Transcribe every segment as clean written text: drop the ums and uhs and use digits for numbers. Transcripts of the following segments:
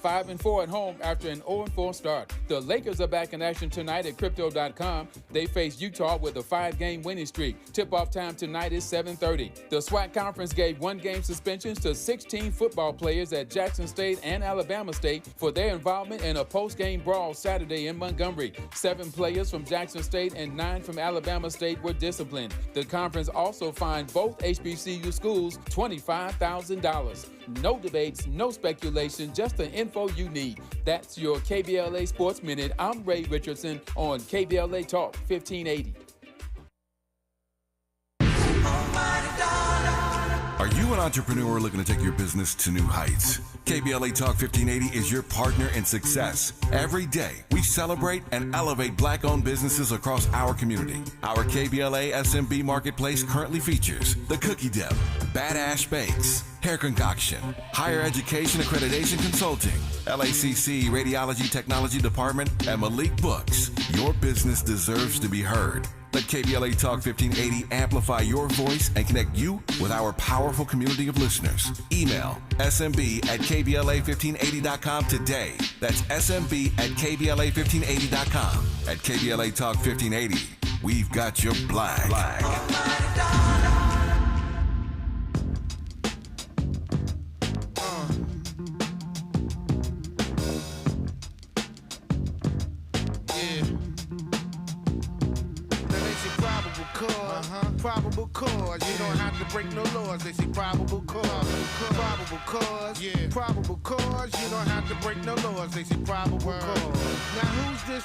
5-4 at home after an 0-4 start. The Lakers are back in action tonight at Crypto.com. They face Utah with a 5-game winning streak. Tip-off time tonight is 7:30. The SWAC conference gave 1-game suspensions to 16 football players at Jackson State and Alabama State for their involvement in a post-game brawl Saturday in Montgomery. 7 players from Jackson State and 9 from Alabama State were disciplined. The conference also fined both HBCU schools $25,000. No debates, no speculation, just the info you need. That's your KBLA Sports Minute. I'm Ray Richardson on KBLA Talk 1580. Are you an entrepreneur looking to take your business to new heights? KBLA Talk 1580 is your partner in success. Every day, we celebrate and elevate Black-owned businesses across our community. Our KBLA SMB Marketplace currently features The Cookie Dip, Badass Bakes, Hair Concoction, Higher Education Accreditation Consulting, LACC Radiology Technology Department, and Malik Books. Your business deserves to be heard. Let KBLA Talk 1580 amplify your voice and connect you with our powerful community of listeners. Email smb@kbla1580.com today. That's smb@kbla1580.com. At KBLA Talk 1580, we've got your black. Probable cause, you don't have to break no laws. They say probable cause, probable cause, probable cause, you don't have to break no laws. They say probable cause. Now who's this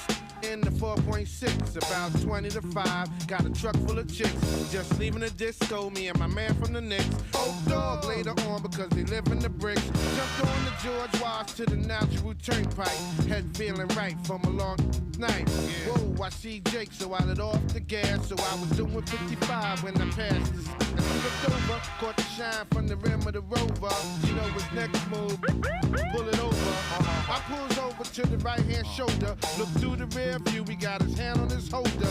in the 4.6? About 20 to 5, got a truck full of chicks, just leaving the disco. Me and my man from the Knicks. Oak Dog later on because they live in the bricks. Jumped on the George Wash to the Natural Turnpike. Head feeling right from a long night. Whoa, I see Jake, so I let off the gas. So I was doing 55 when I passed this. And I looked over, caught the shine from the rim of the Rover. You know his next move, pull it over. I pulls over to the right hand shoulder. Look through the rear view, we got his hand on his holder.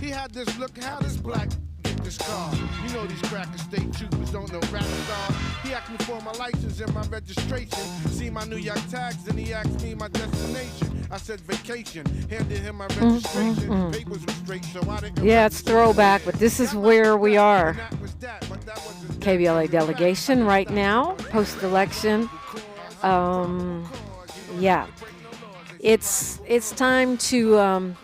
He had this look, how this black get this car. You know these cracker state troopers don't know rap stars. He asked me for my license and my registration. See my New York tags, and he asked me my destination. I said vacation, handed him my registration. Papers were straight, so I didn't. Yeah, it's throwback, but this is where we are. KBLA delegation right now, post-election. Yeah, it's time to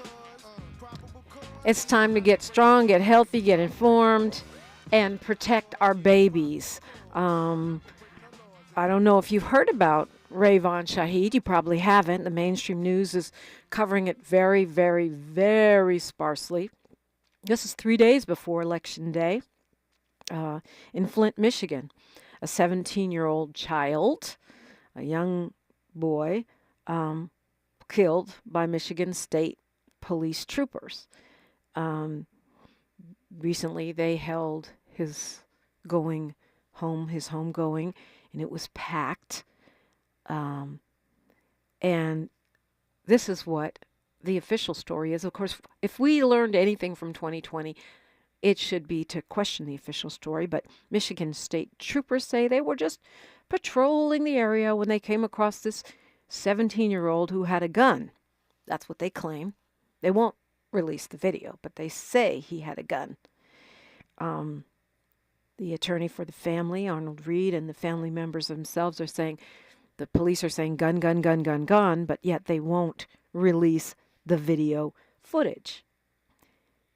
get strong, get healthy, get informed, and protect our babies. I don't know if you've heard about Rayvon Shaheed. You probably haven't. The mainstream news is covering it very, very, very sparsely. This is 3 days before Election Day in Flint, Michigan. A 17-year-old child, a young boy, killed by Michigan State Police troopers. Recently, they held his homegoing, and it was packed. And this is what the official story is. Of course, if we learned anything from 2020, it should be to question the official story. But Michigan State troopers say they were just patrolling the area when they came across this 17-year-old who had a gun. That's what they claim. They won't release the video, but they say he had a gun. The attorney for the family, Arnold Reed, and the family members themselves are saying, the police are saying gun, gun, gun, gun, gun, but yet they won't release the video footage.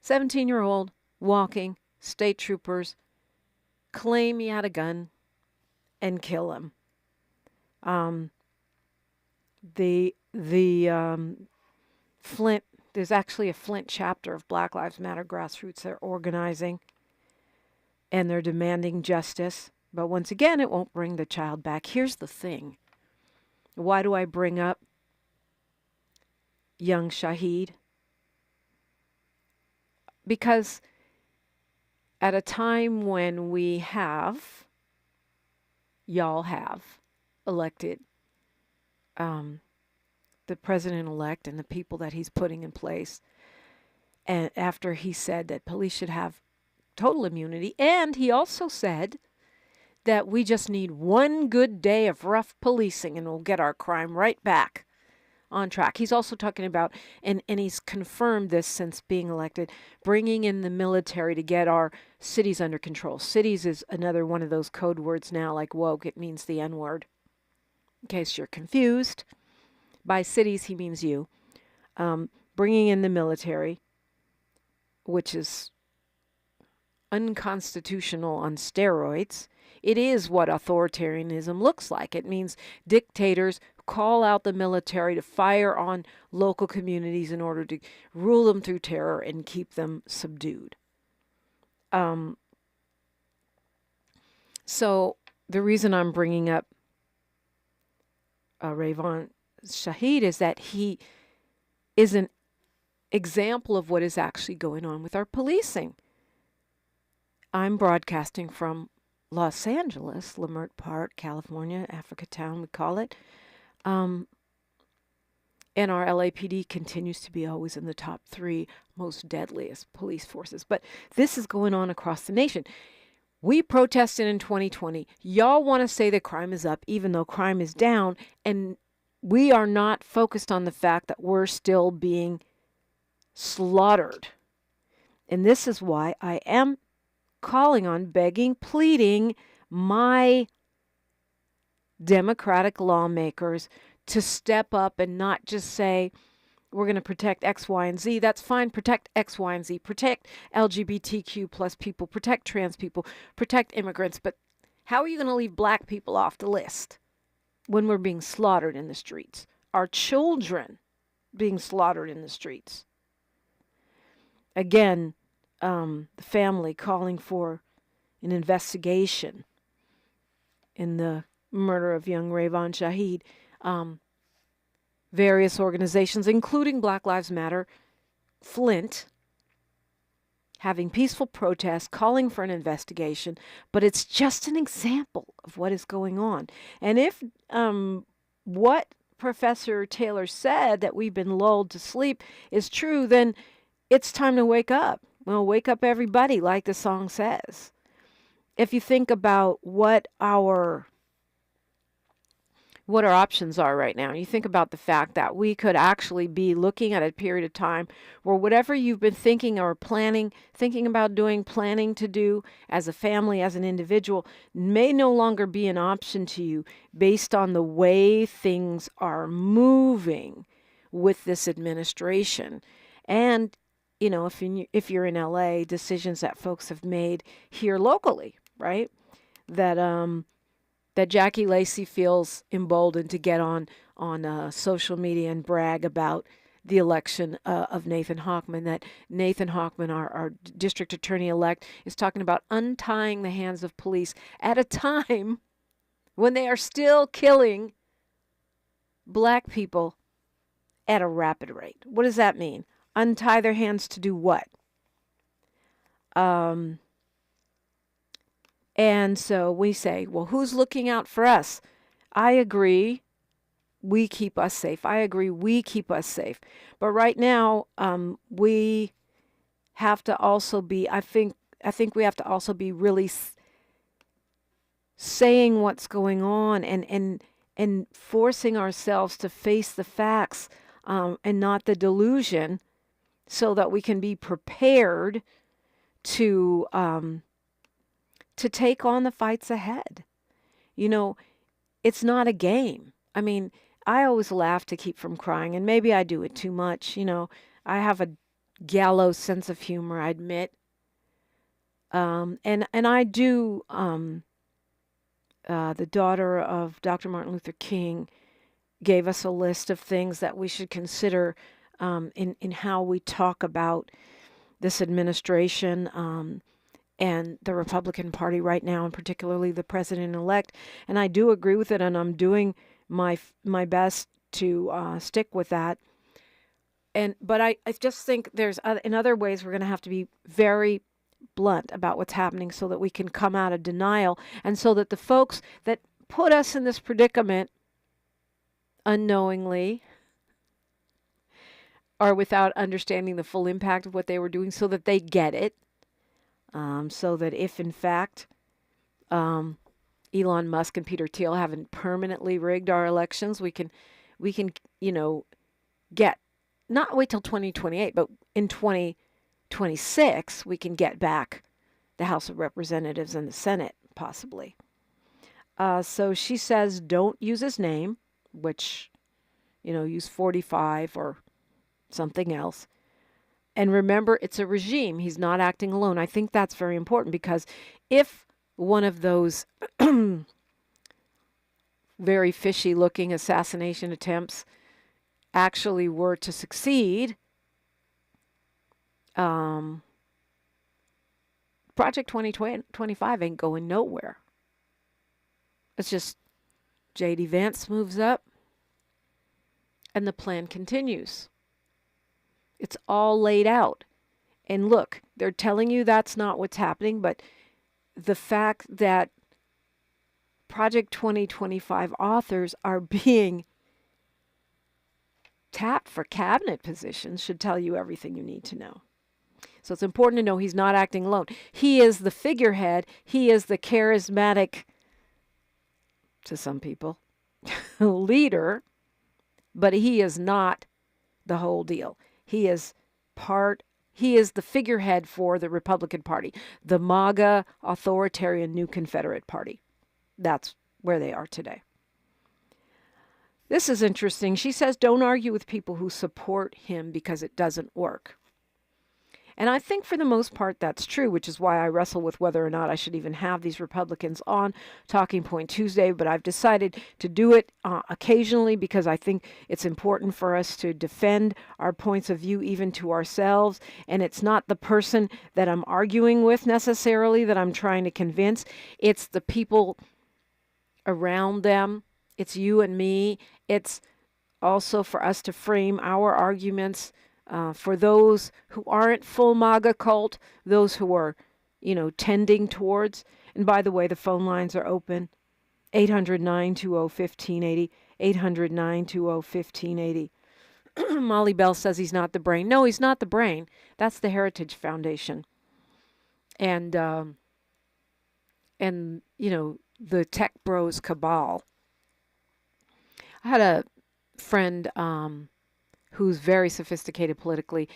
17-year-old walking, state troopers claim he had a gun and kill him. Flint, there's actually a Flint chapter of Black Lives Matter grassroots. They're organizing and they're demanding justice. But once again, it won't bring the child back. Here's the thing. Why do I bring up young Shaheed? Because at a time when y'all have elected the president-elect and the people that he's putting in place, and after he said that police should have total immunity, and he also said that we just need one good day of rough policing and we'll get our crime right back on track. He's also talking about, and he's confirmed this since being elected, bringing in the military to get our cities under control. Cities is another one of those code words now, like woke. It means the N-word. In case you're confused, by cities he means you. Bringing in the military, which is unconstitutional on steroids. It is what authoritarianism looks like. It means dictators call out the military to fire on local communities in order to rule them through terror and keep them subdued. So the reason I'm bringing up Rayvon Shaheed is that he is an example of what is actually going on with our policing. I'm broadcasting from Los Angeles, Leimert Park, California, Africa Town, we call it. And our LAPD continues to be always in the top 3 most deadliest police forces. But this is going on across the nation. We protested in 2020. Y'all want to say that crime is up, even though crime is down. And we are not focused on the fact that we're still being slaughtered. And this is why I am calling on, begging, pleading my Democratic lawmakers to step up and not just say, we're going to protect X, Y, and Z. That's fine. Protect X, Y, and Z. Protect LGBTQ plus people. Protect trans people. Protect immigrants. But how are you going to leave black people off the list when we're being slaughtered in the streets? Our children being slaughtered in the streets. Again, the family calling for an investigation in the murder of young Rayvon Shaheed. Various organizations, including Black Lives Matter, Flint, having peaceful protests, calling for an investigation, but it's just an example of what is going on. And if what Professor Taylor said, that we've been lulled to sleep, is true, then it's time to wake up. Well, wake up everybody, like the song says. If you think about what our options are right now, you think about the fact that we could actually be looking at a period of time where whatever you've been thinking or planning to do as a family, as an individual, may no longer be an option to you based on the way things are moving with this administration. And you know, if you're in LA, decisions that folks have made here locally, right? That Jackie Lacey feels emboldened to get on social media and brag about the election of Nathan Hochman. That Nathan Hochman, our district attorney-elect, is talking about untying the hands of police at a time when they are still killing black people at a rapid rate. What does that mean? Untie their hands to do what? And so we say, well, who's looking out for us? I agree. We keep us safe. I agree. We keep us safe. But right now, we have to also be, I think we have to also be really saying what's going on and forcing ourselves to face the facts and not the delusion, so that we can be prepared to take on the fights ahead. You know, it's not a game. I mean, I always laugh to keep from crying, and maybe I do it too much. You know, I have a gallows sense of humor, I admit. And I do, the daughter of Dr. Martin Luther King gave us a list of things that we should consider in how we talk about this administration and the Republican Party right now, and particularly the president-elect. And I do agree with it, and I'm doing my best to stick with that. But I just think there's in other ways we're going to have to be very blunt about what's happening so that we can come out of denial, and so that the folks that put us in this predicament unknowingly or without understanding the full impact of what they were doing, so that they get it. So that if, in fact, Elon Musk and Peter Thiel haven't permanently rigged our elections. We can, get, not wait till 2028, but in 2026, we can get back the House of Representatives and the Senate, possibly. So she says, don't use his name, which, use 45 or something else. And remember, it's a regime. He's not acting alone. I think that's very important, because if one of those very fishy-looking assassination attempts actually were to succeed, Project 2025 ain't going nowhere. It's just J.D. Vance moves up and the plan continues. It's all laid out. And look, they're telling you that's not what's happening, but the fact that Project 2025 authors are being tapped for cabinet positions should tell you everything you need to know. So it's important to know he's not acting alone. He is the figurehead. He is the charismatic, to some people, leader, but he is not the whole deal. He is the figurehead for the Republican Party, the MAGA authoritarian New Confederate Party. That's where they are today. This is interesting. She says, don't argue with people who support him because it doesn't work. And I think for the most part that's true, which is why I wrestle with whether or not I should even have these Republicans on Talking Point Tuesday. But I've decided to do it occasionally because I think it's important for us to defend our points of view even to ourselves. And it's not the person that I'm arguing with necessarily that I'm trying to convince. It's the people around them. It's you and me. It's also for us to frame our arguments for those who aren't full MAGA cult, those who are, tending towards. And by the way, the phone lines are open. 800-920-1580, 800-920-1580. Molly Bell says he's not the brain. No, he's not the brain. That's the Heritage Foundation. And the tech bros cabal. I had a friend who's very sophisticated politically.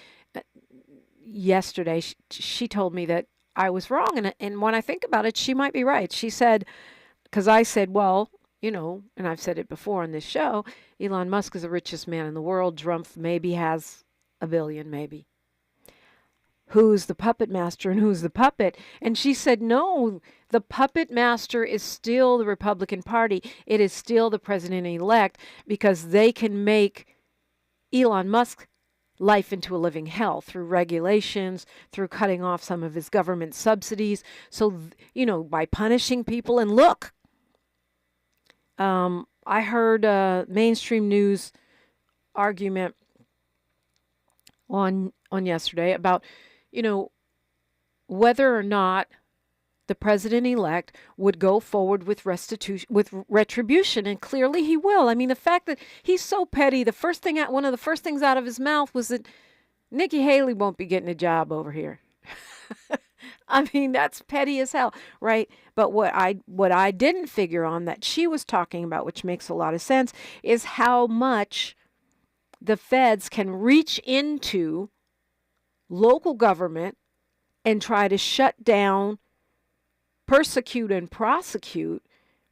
Yesterday, she told me that I was wrong. And when I think about it, she might be right. She said, because I said, well, and I've said it before on this show, Elon Musk is the richest man in the world. Trump maybe has $1 billion, maybe. Who's the puppet master and who's the puppet? And she said, no, the puppet master is still the Republican Party. It is still the president-elect, because they can make Elon Musk's life into a living hell through regulations, through cutting off some of his government subsidies. So, by punishing people. And look, I heard a mainstream news argument on yesterday about, whether or not the president-elect would go forward with retribution, and clearly he will. I mean, the fact that he's so petty, one of the first things out of his mouth was that Nikki Haley won't be getting a job over here. I mean, that's petty as hell, right? But what I didn't figure on that she was talking about, which makes a lot of sense, is how much the feds can reach into local government and try to shut down, persecute, and prosecute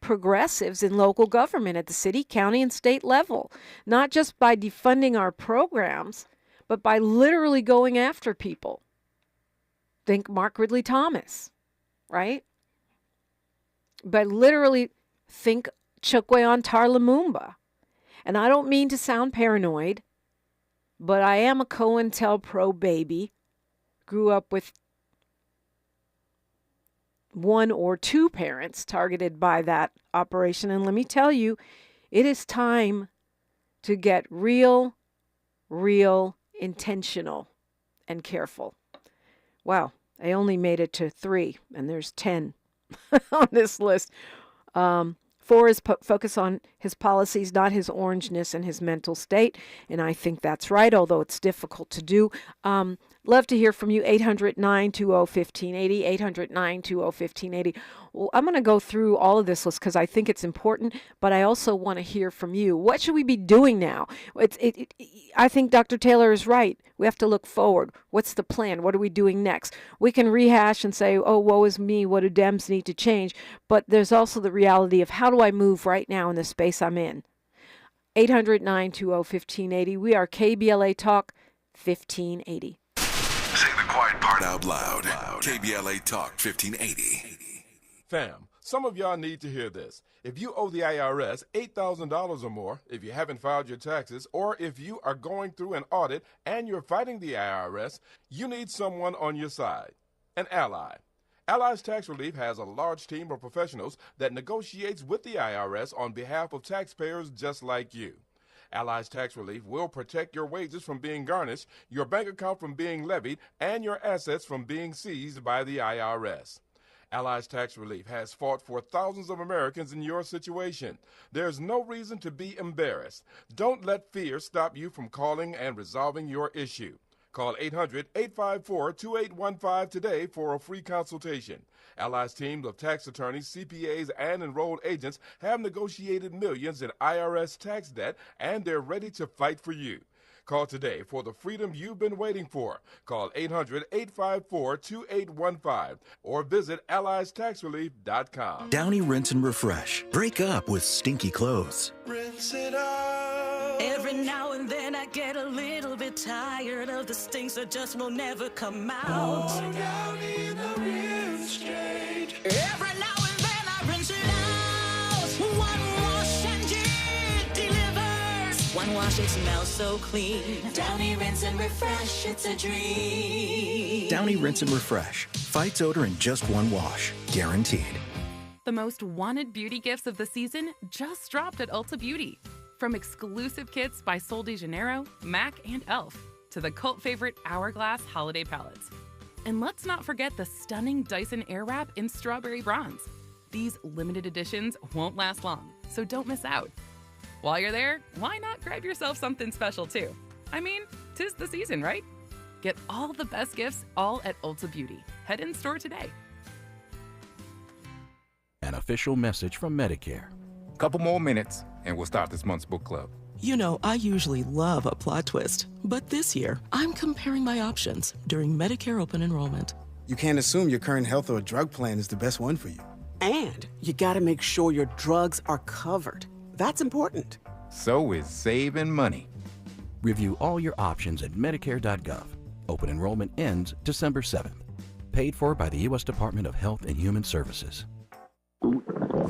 progressives in local government at the city, county, and state level. Not just by defunding our programs, but by literally going after people. Think Mark Ridley Thomas, right? But literally think Chokwe Lumumba. And I don't mean to sound paranoid, but I am a COINTELPRO baby. Grew up with one or two parents targeted by that operation. And let me tell you, it is time to get real, intentional, and careful. Wow, I only made it to 3, and there's 10 on this list. 4 is focus on his policies, not his orangeness and his mental state. And I think that's right, although it's difficult to do. Love to hear from you, 800-920-1580, 800-920-1580. Well, I'm going to go through all of this list because I think it's important, but I also want to hear from you. What should we be doing now? I think Dr. Taylor is right. We have to look forward. What's the plan? What are we doing next? We can rehash and say, oh, woe is me. What do Dems need to change? But there's also the reality of how do I move right now in the space I'm in? 800-920-1580. We are KBLA Talk 1580. Say the quiet part out loud. KBLA Talk 1580. Fam, some of y'all need to hear this. If you owe the IRS $8,000 or more, if you haven't filed your taxes, or if you are going through an audit and you're fighting the IRS, you need someone on your side, an ally. Allies Tax Relief has a large team of professionals that negotiates with the IRS on behalf of taxpayers just like you. Allies Tax Relief will protect your wages from being garnished, your bank account from being levied, and your assets from being seized by the IRS. Allies Tax Relief has fought for thousands of Americans in your situation. There's no reason to be embarrassed. Don't let fear stop you from calling and resolving your issue. Call 800-854-2815 today for a free consultation. Allies teams of tax attorneys, CPAs, and enrolled agents have negotiated millions in IRS tax debt, and they're ready to fight for you. Call today for the freedom you've been waiting for. Call 800-854-2815 or visit alliestaxrelief.com. Downy Rinse and Refresh. Break up with stinky clothes. Rinse it out. Every now and then I get a little bit tired of the stinks that just will never come out. Oh, Downy in the rinse straight. Every now and then I rinse it out. One wash and it delivers. One wash, it smells so clean. Downy Rinse and Refresh, it's a dream. Downy Rinse and Refresh. Fights odor in just one wash. Guaranteed. The most wanted beauty gifts of the season just dropped at Ulta Beauty. From exclusive kits by Sol de Janeiro, MAC, and e.l.f. to the cult favorite Hourglass holiday palettes. And let's not forget the stunning Dyson Airwrap in Strawberry Bronze. These limited editions won't last long, so don't miss out. While you're there, why not grab yourself something special too? I mean, 'tis the season, right? Get all the best gifts all at Ulta Beauty. Head in store today. An official message from Medicare. Couple more minutes, and we'll start this month's book club. You know, I usually love a plot twist, but this year, I'm comparing my options during Medicare open enrollment. You can't assume your current health or drug plan is the best one for you. And you gotta make sure your drugs are covered. That's important. So is saving money. Review all your options at Medicare.gov. Open enrollment ends December 7th. Paid for by the U.S. Department of Health and Human Services.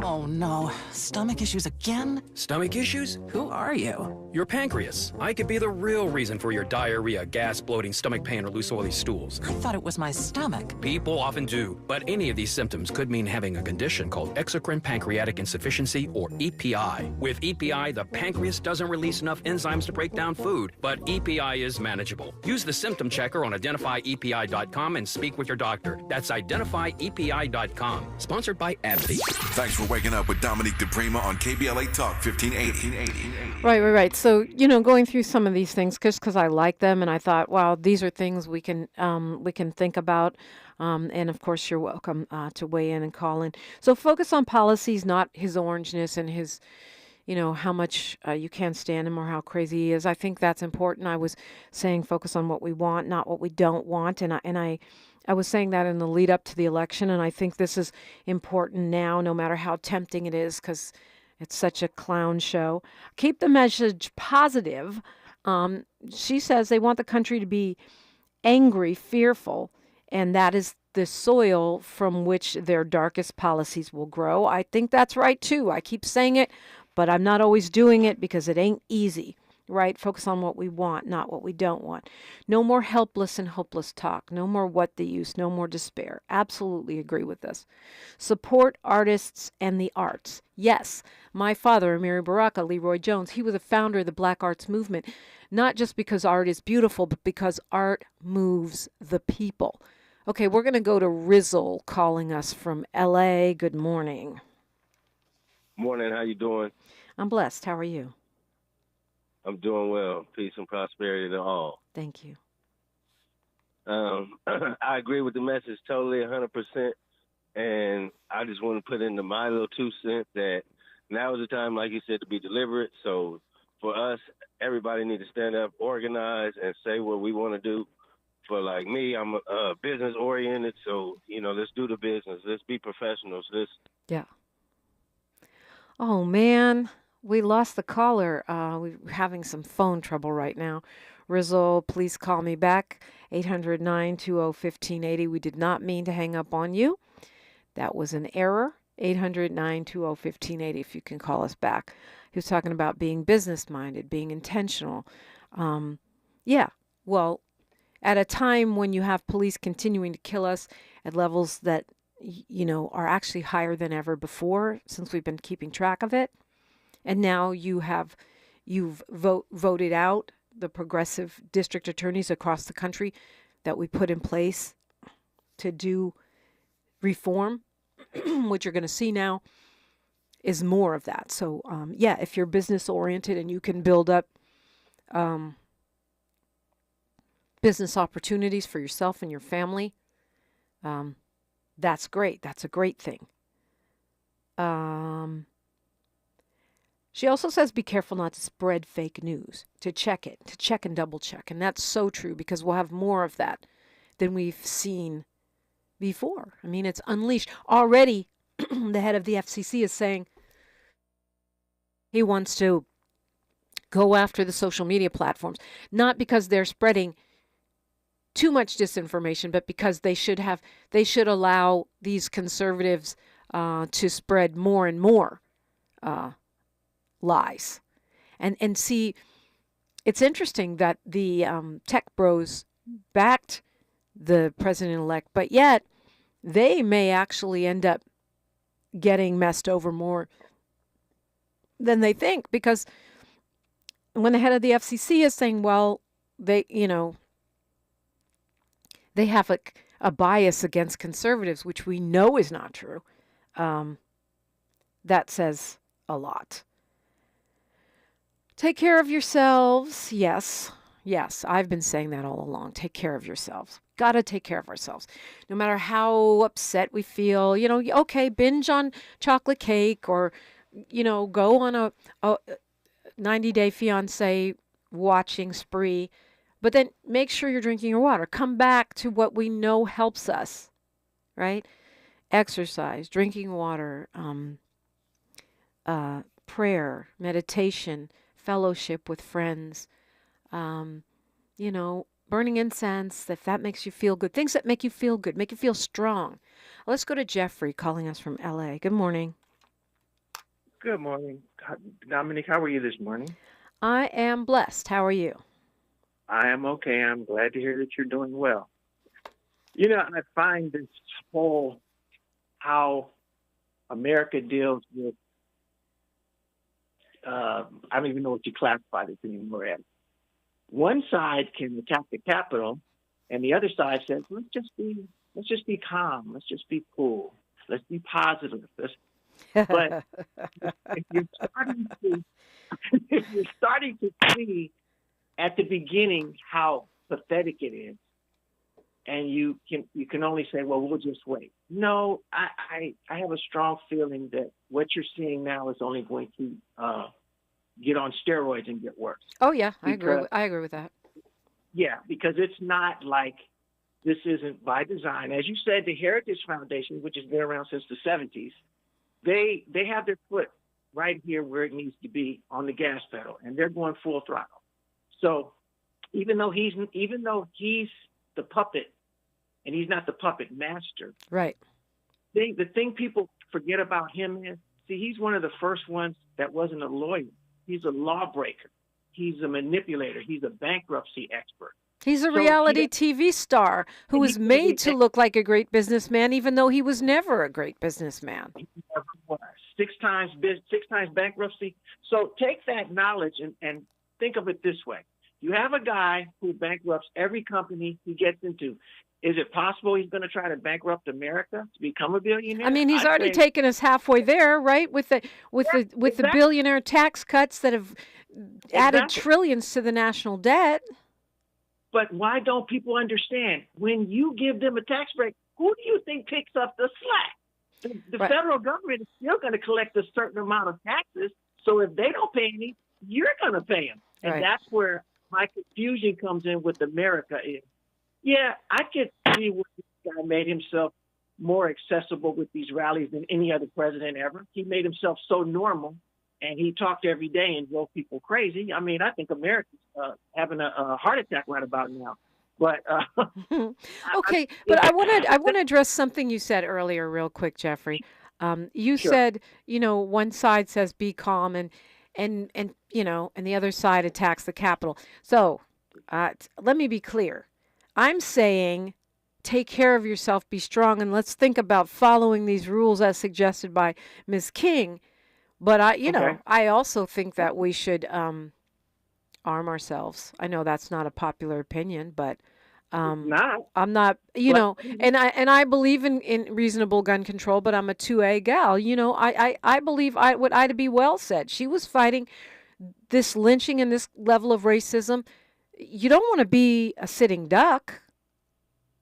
Oh no, stomach issues again? Stomach issues? Who are you? Your pancreas. I could be the real reason for your diarrhea, gas, bloating, stomach pain, or loose oily stools. I thought it was my stomach. People often do, but any of these symptoms could mean having a condition called exocrine pancreatic insufficiency, or EPI. With EPI, the pancreas doesn't release enough enzymes to break down food, but EPI is manageable. Use the symptom checker on identifyepi.com and speak with your doctor. That's identifyepi.com. Sponsored by AbbVie. Thanks for waking up with Dominique DiPrima on KBLA Talk 1580. Right. So, going through some of these things just because I like them, and I thought, wow, these are things we can think about. And of course, you're welcome to weigh in and call in. So focus on policies, not his orangeness and his, how much you can't stand him or how crazy he is. I think that's important. I was saying focus on what we want, not what we don't want. And I was saying that in the lead up to the election, and I think this is important now, no matter how tempting it is, because it's such a clown show. Keep the message positive. She says they want the country to be angry, fearful, and that is the soil from which their darkest policies will grow. I think that's right, too. I keep saying it, but I'm not always doing it because it ain't easy. Right? Focus on what we want, not what we don't want. No more helpless and hopeless talk. No more what the use. No more despair. Absolutely agree with this. Support artists and the arts. Yes, my father, Amiri Baraka, Leroy Jones, he was a founder of the Black Arts Movement, not just because art is beautiful, but because art moves the people. Okay, we're going to go to Rizzle calling us from L.A. Good morning. Morning. How you doing? I'm blessed. How are you? I'm doing well. Peace and prosperity to all. Thank you. I agree with the message totally 100%. And I just want to put into my little 2 cents that now is the time, like you said, to be deliberate. So for us, everybody need to stand up, organize, and say what we want to do. For like me, I'm business oriented. So, let's do the business. Let's be professionals. Yeah. Oh, man. We lost the caller. We're having some phone trouble right now. Rizzo, please call me back. 800-920-1580. We did not mean to hang up on you. That was an error. 800-920-1580 if you can call us back. He was talking about being business-minded, being intentional. Yeah, well, at a time when you have police continuing to kill us at levels that, are actually higher than ever before since we've been keeping track of it, and now you've voted out the progressive district attorneys across the country that we put in place to do reform. What you're going to see now is more of that. So, if you're business oriented and you can build up business opportunities for yourself and your family, that's great. That's a great thing. She also says be careful not to spread fake news, to check and double check. And that's so true because we'll have more of that than we've seen before. I mean, it's unleashed. Already, the head of the FCC is saying he wants to go after the social media platforms, not because they're spreading too much disinformation, but because they should allow these conservatives to spread more and more lies. And see, it's interesting that the tech bros backed the president-elect, but yet they may actually end up getting messed over more than they think, because when the head of the FCC is saying, well, they have a bias against conservatives, which we know is not true, that says a lot. Take care of yourselves. Yes, I've been saying that all along. Take care of yourselves. Got to take care of ourselves. No matter how upset we feel, okay, binge on chocolate cake or, go on a 90-day fiancé watching spree. But then make sure you're drinking your water. Come back to what we know helps us, right? Exercise, drinking water, prayer, meditation, fellowship with friends, burning incense, if that makes you feel good. Things that make you feel good, make you feel strong. Let's go to Jeffrey calling us from L.A. Good morning. Good morning. Dominique, how are you this morning? I am blessed. How are you? I am okay. I'm glad to hear that you're doing well. I find this whole how America deals with, I don't even know what you classify this anymore as. One side can attack the Capitol, and the other side says, let's just be calm. Let's just be cool. Let's be positive. But if you're starting to see at the beginning how pathetic it is, and you can only say, well, we'll just wait. No, I have a strong feeling that what you're seeing now is only going to get on steroids and get worse. Oh yeah, I agree with that. Yeah, because it's not like this isn't by design. As you said, the Heritage Foundation, which has been around since the 70s, they have their foot right here where it needs to be on the gas pedal, and they're going full throttle. So even though he's the puppet and he's not the puppet master, right? The thing people forget about him is, see, he's one of the first ones that wasn't a lawyer. He's a lawbreaker. He's a manipulator. He's a bankruptcy expert. He's a reality TV star who was made to look like a great businessman, even though he was never a great businessman. He never was. Six times bankruptcy. So take that knowledge and think of it this way. You have a guy who bankrupts every company he gets into. Is it possible he's going to try to bankrupt America to become a billionaire? I mean, he's already taken us halfway there, right? With the billionaire tax cuts that have added trillions to the national debt. But why don't people understand? When you give them a tax break, who do you think picks up the slack? The Right. federal government is still going to collect a certain amount of taxes. So if they don't pay any, you're going to pay them. And Right. that's where my confusion comes in with America is, yeah, I could see where this guy made himself more accessible with these rallies than any other president ever. He made himself so normal, and he talked every day and drove people crazy. I mean, I think America's having a heart attack right about now. But okay, but I want to address something you said earlier, real quick, Jeffrey. You Sure. said, one side says be calm, and the other side attacks the Capitol. So let me be clear. I'm saying take care of yourself, be strong, and let's think about following these rules as suggested by Ms. King. But I also think that we should arm ourselves. I know that's not a popular opinion, but I'm not, and I believe in reasonable gun control, but I'm a 2A gal. I believe what Ida B. Wells said. She was fighting this lynching and this level of racism. You don't want to be a sitting duck.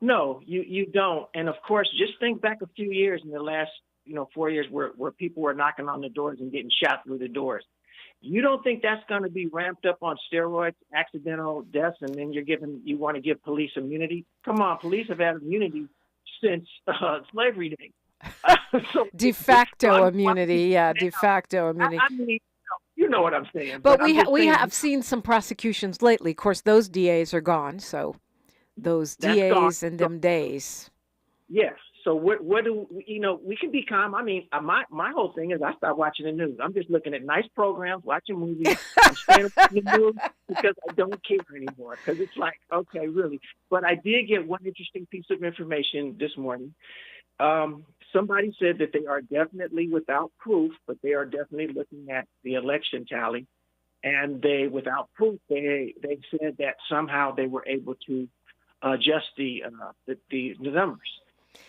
No, you don't. And of course, just think back a few years in the last 4 years where people were knocking on the doors and getting shot through the doors. You don't think that's going to be ramped up on steroids, accidental deaths, and then you want to give police immunity? Come on, police have had immunity since slavery days. De facto immunity, yeah, de facto immunity. I mean, you know what I'm saying. But we have seen some prosecutions lately. Of course, those DAs are gone, so those DAs and them days. Yes. So what do we can be calm. I mean, my whole thing is I start watching the news. I'm just looking at nice programs, watching movies. I'm staying up in the news because I don't care anymore. Because it's like, okay, really. But I did get one interesting piece of information this morning. Somebody said that they are definitely without proof, but they are definitely looking at the election tally. And without proof, they said that somehow they were able to adjust the numbers.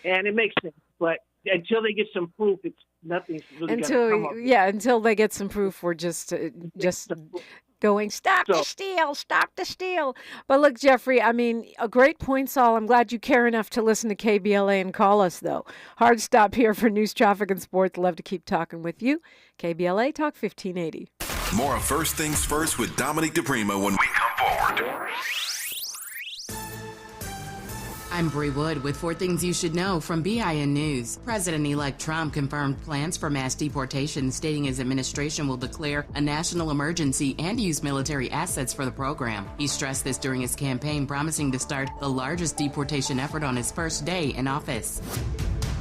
And it makes sense, but until they get some proof, nothing's really going to come up. Until they get some proof, we're just going, stop the steal. But look, Jeffrey, I mean, a great point, Saul. I'm glad you care enough to listen to KBLA and call us, though. Hard stop here for news, traffic, and sports. Love to keep talking with you. KBLA Talk 1580. More of First Things First with Dominique DiPrima when we come forward. I'm Bree Wood with 4 things you should know from BIN News. President-elect Trump confirmed plans for mass deportation, stating his administration will declare a national emergency and use military assets for the program. He stressed this during his campaign, promising to start the largest deportation effort on his first day in office.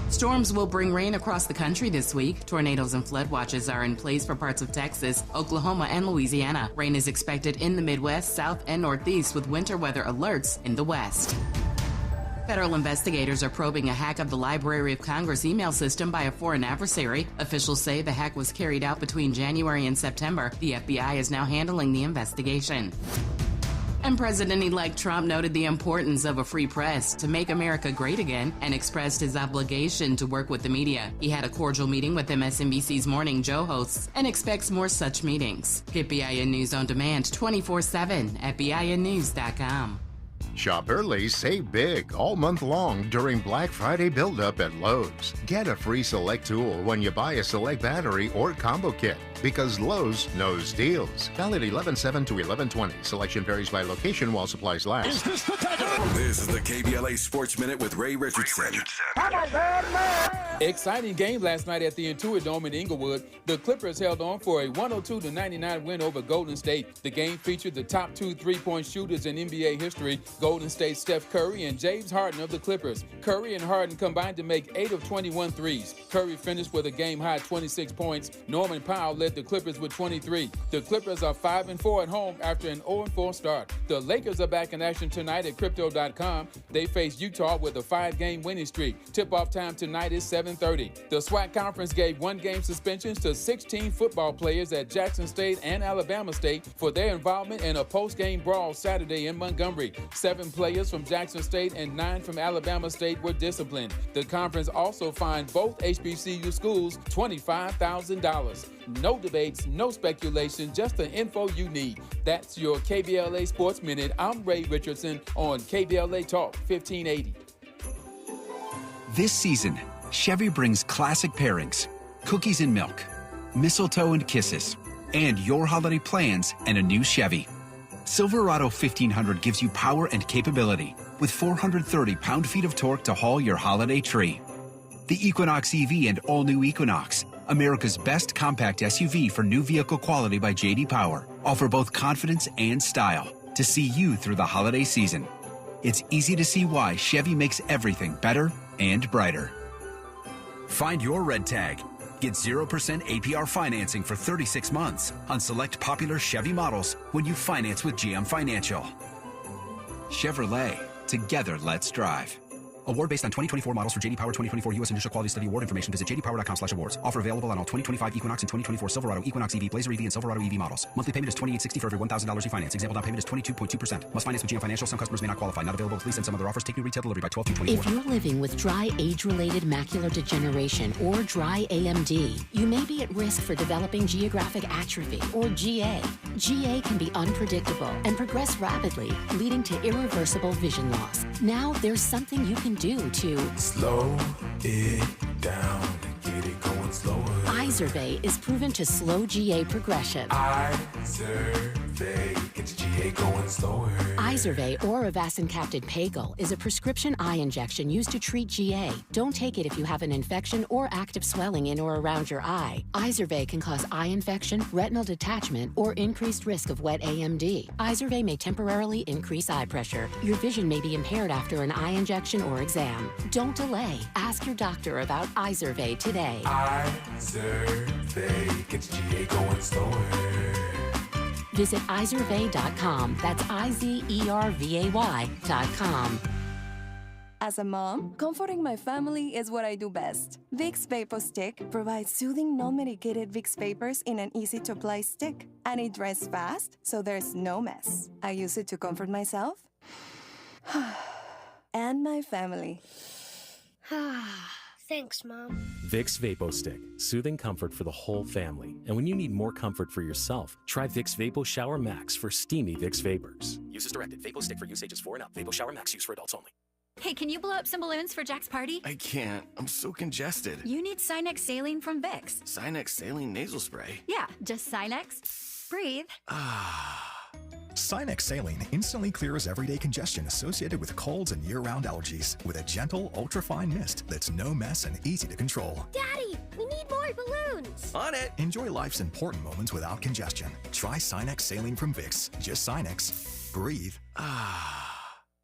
Storms will bring rain across the country this week. Tornadoes and flood watches are in place for parts of Texas, Oklahoma, and Louisiana. Rain is expected in the Midwest, South, and Northeast, with winter weather alerts in the West. Federal investigators are probing a hack of the Library of Congress email system by a foreign adversary. Officials say the hack was carried out between January and September. The FBI is now handling the investigation. And President-elect Trump noted the importance of a free press to make America great again and expressed his obligation to work with the media. He had a cordial meeting with MSNBC's Morning Joe hosts and expects more such meetings. Get BIN News on demand 24/7 at BINnews.com. Shop early, save big all month long during Black Friday build-up at Lowe's. Get a free Select tool when you buy a Select battery or combo kit, because Lowe's knows deals. Valid 11/7 to 11/20. Selection varies by location while supplies last. This is the KBLA Sports Minute with Ray Richardson. Exciting game last night at the Intuit Dome in Inglewood. The Clippers held on for a 102-99 win over Golden State. The game featured the top 2 3-point shooters in NBA history, Golden State's Steph Curry and James Harden of the Clippers. Curry and Harden combined to make 8 of 21 threes. Curry finished with a game-high 26 points. Norman Powell led the Clippers with 23. The Clippers are 5-4 at home after an 0-4 start. The Lakers are back in action tonight at Crypto.com. They face Utah with a 5-game winning streak. Tip-off time tonight is 7:30. The SWAC conference gave 1-game suspensions to 16 football players at Jackson State and Alabama State for their involvement in a post-game brawl Saturday in Montgomery. 7 7 players from Jackson State and 9 from Alabama State were disciplined. The conference also fined both HBCU schools $25,000. No debates, no speculation, just the info you need. That's your KBLA Sports Minute. I'm Ray Richardson on KBLA Talk 1580. This season, Chevy brings classic pairings, cookies and milk, mistletoe and kisses, and your holiday plans and a new Chevy. Silverado 1500 gives you power and capability with 430 pound-feet of torque to haul your holiday tree. The Equinox EV and all-new Equinox, America's best compact SUV for new vehicle quality by J.D. Power, offer both confidence and style to see you through the holiday season. It's easy to see why Chevy makes everything better and brighter. Find your red tag. Get 0% APR financing for 36 months on select popular Chevy models when you finance with GM Financial. Chevrolet, together let's drive. Award based on 2024 models for J.D. Power 2024 U.S. Initial Quality Study Award information. Visit jdpower.com/awards. Offer available on all 2025 Equinox and 2024 Silverado, Equinox EV, Blazer EV, and Silverado EV models. Monthly payment is $2,860 for every $1,000 refinance. Example down payment is 22.2%. Must finance with GM Financial. Some customers may not qualify. Not available with lease and some other offers. Take new retail delivery by 12/2/24. If you're living with dry age-related macular degeneration or dry AMD, you may be at risk for developing geographic atrophy or GA. GA can be unpredictable and progress rapidly, leading to irreversible vision loss. Now there's something you can do to slow it down and get it going slower. Izervay is proven to slow GA progression. Izervay gets GA going slower. Izervay or avacincaptad pagel is a prescription eye injection used to treat GA. Don't take it if you have an infection or active swelling in or around your eye. Izervay can cause eye infection, retinal detachment, or increased risk of wet AMD. Izervay may temporarily increase eye pressure. Your vision may be impaired after an eye injection or exam. Don't delay. Ask your doctor about Izervay today. Izervay gets GA going slower. Visit Izervay.com. That's IZERVAY.com. As a mom, comforting my family is what I do best. Vicks VapoStick provides soothing, non-medicated Vicks vapors in an easy-to-apply stick. And it dries fast, so there's no mess. I use it to comfort myself and my family. Thanks, Mom. Vicks VapoStick, soothing comfort for the whole family. And when you need more comfort for yourself, try Vicks Vapo Shower Max for steamy Vicks vapors. Use as directed. VapoStick for use ages 4 and up. Vapo Shower Max use for adults only. Hey, can you blow up some balloons for Jack's party? I can't. I'm so congested. You need Sinex Saline from Vicks. Sinex Saline nasal spray? Yeah, just Sinex. Breathe. Sinex Saline instantly clears everyday congestion associated with colds and year-round allergies with a gentle, ultra-fine mist that's no mess and easy to control. Daddy, we need more balloons. On it. Enjoy life's important moments without congestion. Try Sinex Saline from Vicks. Just Sinex. Breathe.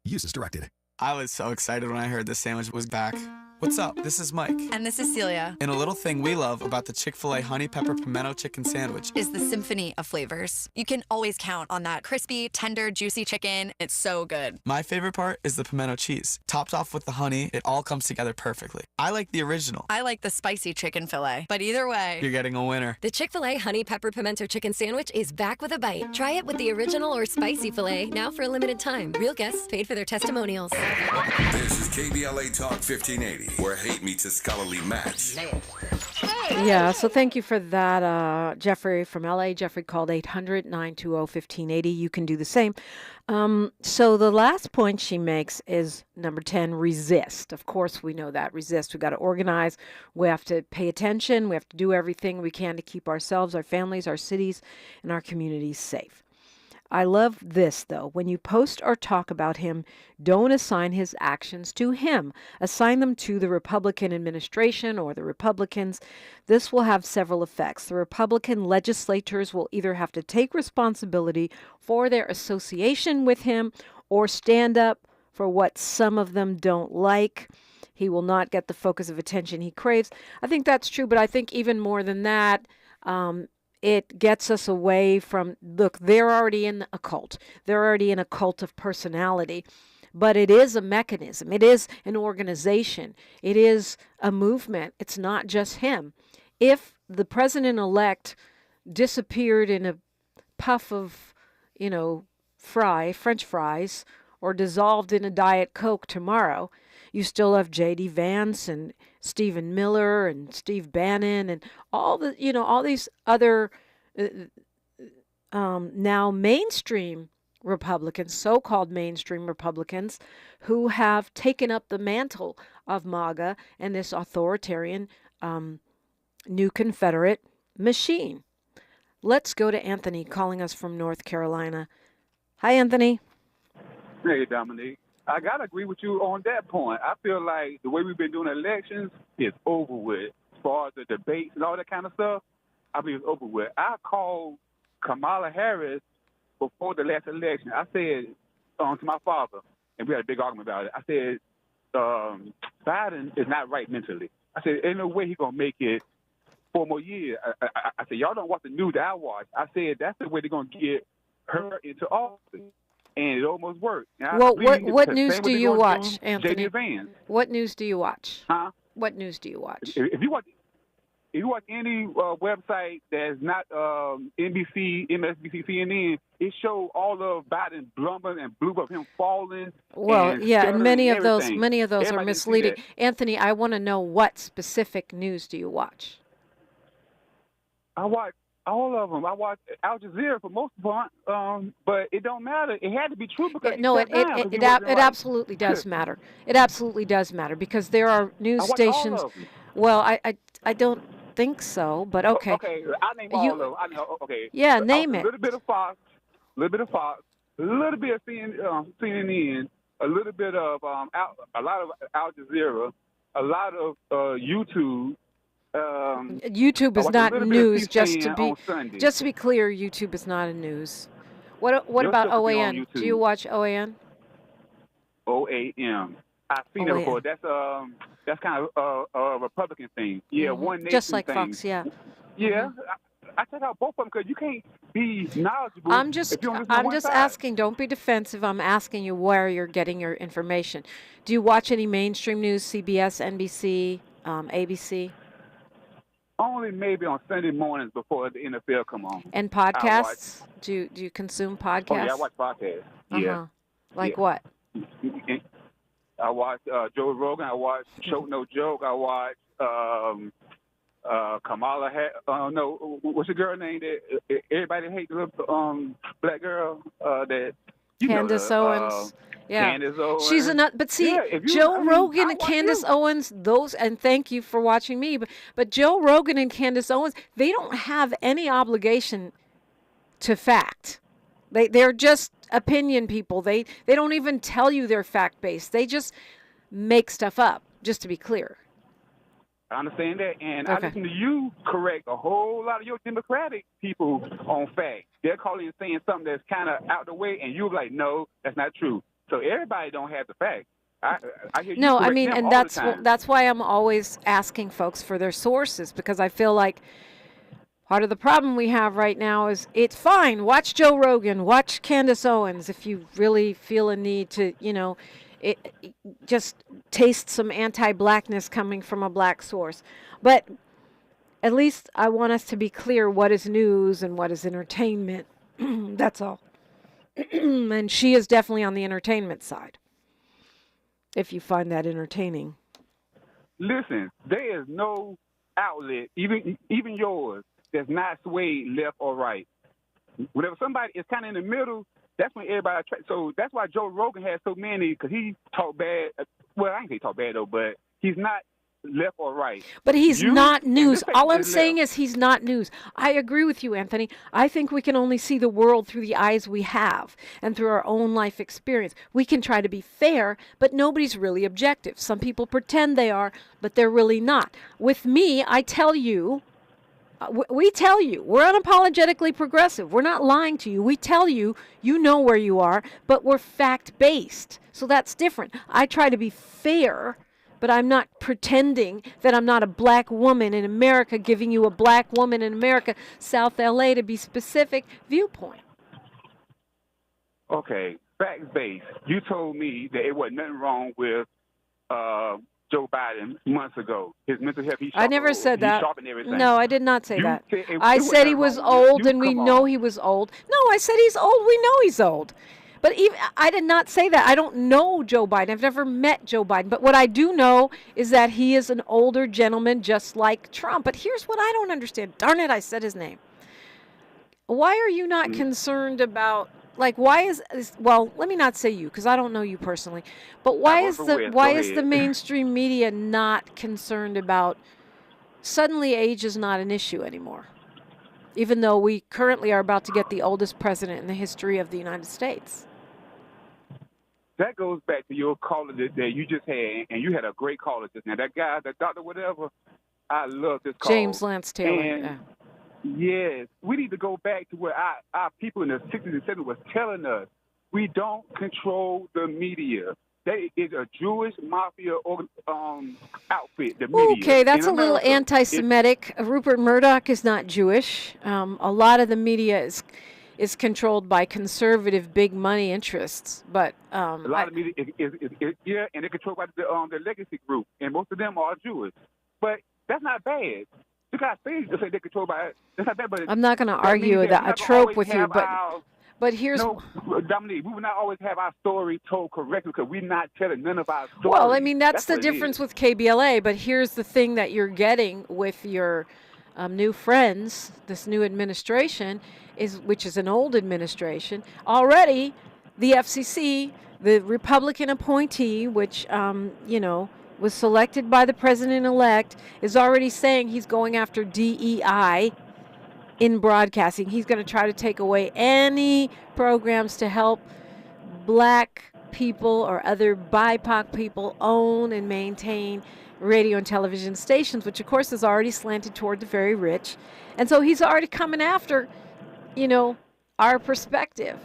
Use as directed. I was so excited when I heard this sandwich was back. What's up? This is Mike. And this is Celia. And a little thing we love about the Chick-fil-A Honey Pepper Pimento Chicken Sandwich is the symphony of flavors. You can always count on that crispy, tender, juicy chicken. It's so good. My favorite part is the pimento cheese. Topped off with the honey, it all comes together perfectly. I like the original. I like the spicy chicken fillet. But either way, you're getting a winner. The Chick-fil-A Honey Pepper Pimento Chicken Sandwich is back with a bite. Try it with the original or spicy filet, now for a limited time. Real guests paid for their testimonials. This is KBLA Talk 1580, where hate meets a scholarly match. Yeah, so thank you for that, Jeffrey from LA. Jeffrey called 800-920-1580. You can do the same. So the last point she makes is number 10, resist. Of course, we know that. Resist. We've got to organize. We have to pay attention. We have to do everything we can to keep ourselves, our families, our cities, and our communities safe. I love this, though. When you post or talk about him, don't assign his actions to him. Assign them to the Republican administration or the Republicans. This will have several effects. The Republican legislators will either have to take responsibility for their association with him or stand up for what some of them don't like. He will not get the focus of attention he craves. I think that's true, but I think even more than that, it gets us away from, look, they're already in a cult. They're already in a cult of personality. But it is a mechanism. It is an organization. It is a movement. It's not just him. If the president-elect disappeared in a puff of, French fries, or dissolved in a Diet Coke tomorrow. You still have J.D. Vance and Stephen Miller and Steve Bannon and all these other now mainstream Republicans, so-called mainstream Republicans, who have taken up the mantle of MAGA and this authoritarian new Confederate machine. Let's go to Anthony calling us from North Carolina. Hi, Anthony. Hey, Dominique. I got to agree with you on that point. I feel like the way we've been doing elections is over with. As far as the debates and all that kind of stuff, I believe it's over with. I called Kamala Harris before the last election. I said to my father, and we had a big argument about it, I said, Biden is not right mentally. I said, ain't no way he's going to make it 4 more years. I said, y'all don't watch the news that I watch. I said, that's the way they're going to get her into office. And it almost worked. Well, what news do you watch, Anthony? Vance. What news do you watch? Huh? What news do you watch? If you watch any website that's not NBC, MSNBC, CNN, it shows all of Biden blubbering and blue of him falling. Well, and many of those Everybody are misleading. Anthony, I want to know, what specific news do you watch? I watch all of them. I watch Al Jazeera for most part, but it don't matter. It had to be true because it absolutely does matter. It absolutely does matter because there are news stations. Well, I don't think so, but okay. Okay, I name all of them. I know. Okay. Yeah, name it. A little bit of Fox, a little bit of CNN, a little bit of a lot of Al Jazeera, a lot of YouTube. YouTube is not news. Just to be clear, YouTube is not a news. What about OAN? Do you watch OAN? OAM. I've seen it before. That's kind of a Republican thing. Yeah, One Nation just like thing. Fox. Yeah. Yeah. I check out both of them because you can't be knowledgeable. I'm just asking. Don't be defensive. I'm asking you where you're getting your information. Do you watch any mainstream news? CBS, NBC, ABC? Only maybe on Sunday mornings before the NFL come on. And podcasts? Do you consume podcasts? Oh, yeah, I watch podcasts. Yeah. Like what? I watch Joe Rogan. I watch Show No Joke. I watch Kamala. What's the girl name that everybody hates? The little black girl that. Candace Owens. Yeah. Candace Owens. She's but see, Joe Rogan and Candace Owens, and thank you for watching me, but Joe Rogan and Candace Owens, they don't have any obligation to fact. They're just opinion people. They don't even tell you they're fact-based. They just make stuff up, just to be clear. I understand that, and I listen to you correct a whole lot of your Democratic people on fact. They're calling and saying something that's kind of out the way, and you're like, no, that's not true. So everybody don't have the facts. I hear you. No, I mean, and that's why I'm always asking folks for their sources, because I feel like part of the problem we have right now is it's fine. Watch Joe Rogan, watch Candace Owens if you really feel a need to, just taste some anti-blackness coming from a black source. But at least I want us to be clear what is news and what is entertainment. That's all. And she is definitely on the entertainment side, if you find that entertaining. Listen, there is no outlet, even yours, that's not swayed left or right. Whenever somebody is kind of in the middle, that's when everybody so that's why Joe Rogan has so many, because he talk bad. Well, I ain't say he talk bad, though, but he's not left or right. But he's not news. All I'm saying is he's not news. I agree with you, Anthony. I think we can only see the world through the eyes we have and through our own life experience. We can try to be fair, but nobody's really objective. Some people pretend they are, but they're really not. With me, I tell you, we tell you, we're unapologetically progressive. We're not lying to you. We tell you, you know where you are, but we're fact-based. So that's different. I try to be fair, but I'm not pretending that I'm not a black woman in America, giving you a black woman in America, South LA, to be specific viewpoint. Okay, fact-based. You told me that it wasn't nothing wrong with Joe Biden months ago. His mental health, I never said that. No, I did not say that. I said he was old, and we know he was old. No, I said he's old. We know he's old. But even I did not say that. I don't know Joe Biden. I've never met Joe Biden. But what I do know is that he is an older gentleman just like Trump. But here's what I don't understand. Darn it, I said his name. Why are you not concerned about, like, why is well, let me not say you because I don't know you personally. But why is the mainstream media not concerned about suddenly age is not an issue anymore? Even though we currently are about to get the oldest president in the history of the United States. That goes back to your caller that you just had, and you had a great caller just now. That guy, that doctor, whatever, I love this call. James Lance Taylor. And yes, we need to go back to where our people in the 60s and 70s was telling us we don't control the media. They is a Jewish mafia outfit, the media. Okay, that's in a little America. anti-Semitic. Rupert Murdoch is not Jewish. A lot of the media is controlled by conservative big money interests. But a lot of media is and they're controlled by the legacy group, and most of them are Jewish. But that's not bad. You got things to say they're controlled by it. That's not bad. But I'm not going to argue a trope with you, but here's... No, Dominique, we will not always have our story told correctly because we're not telling none of our stories. Well, I mean, that's the difference with KBLA, but here's the thing that you're getting with your new friends, this new administration, which is an old administration. Already, the FCC, the Republican appointee, which, was selected by the president-elect, is already saying he's going after DEI in broadcasting. He's going to try to take away any programs to help black people or other BIPOC people own and maintain radio and television stations, which of course is already slanted toward the very rich. And so he's already coming after, our perspective.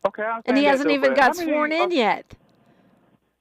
Okay, and he hasn't even got sworn in yet.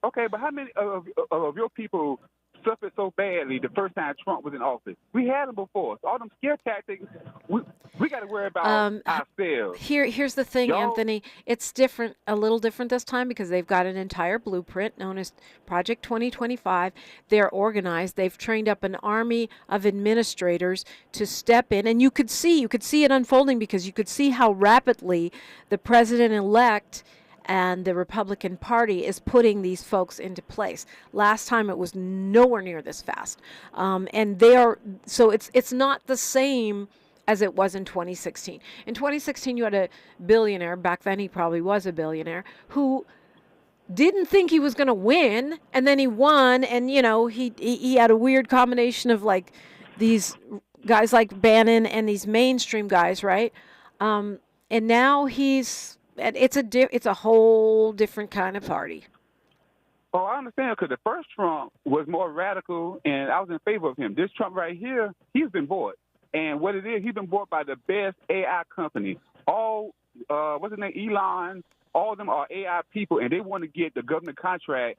Okay, but how many of your people suffered so badly the first time Trump was in office? We had them before. So all them scare tactics, we got to worry about ourselves. Here's the thing, Anthony. It's different, a little different this time because they've got an entire blueprint known as Project 2025. They're organized. They've trained up an army of administrators to step in, and you could see it unfolding because you could see how rapidly the president-elect and the Republican Party is putting these folks into place. Last time it was nowhere near this fast. And they are, so it's not the same as it was in 2016. In 2016, you had a billionaire, back then he probably was a billionaire, who didn't think he was going to win, and then he won, and, he had a weird combination of, like, these guys like Bannon and these mainstream guys, right? And now it's a whole different kind of party. Oh, I understand because the first Trump was more radical, and I was in favor of him. This Trump right here, he's been bought. And what it is, he's been bought by the best AI company. All, what's his name, Elon, all of them are AI people, and they want to get the government contract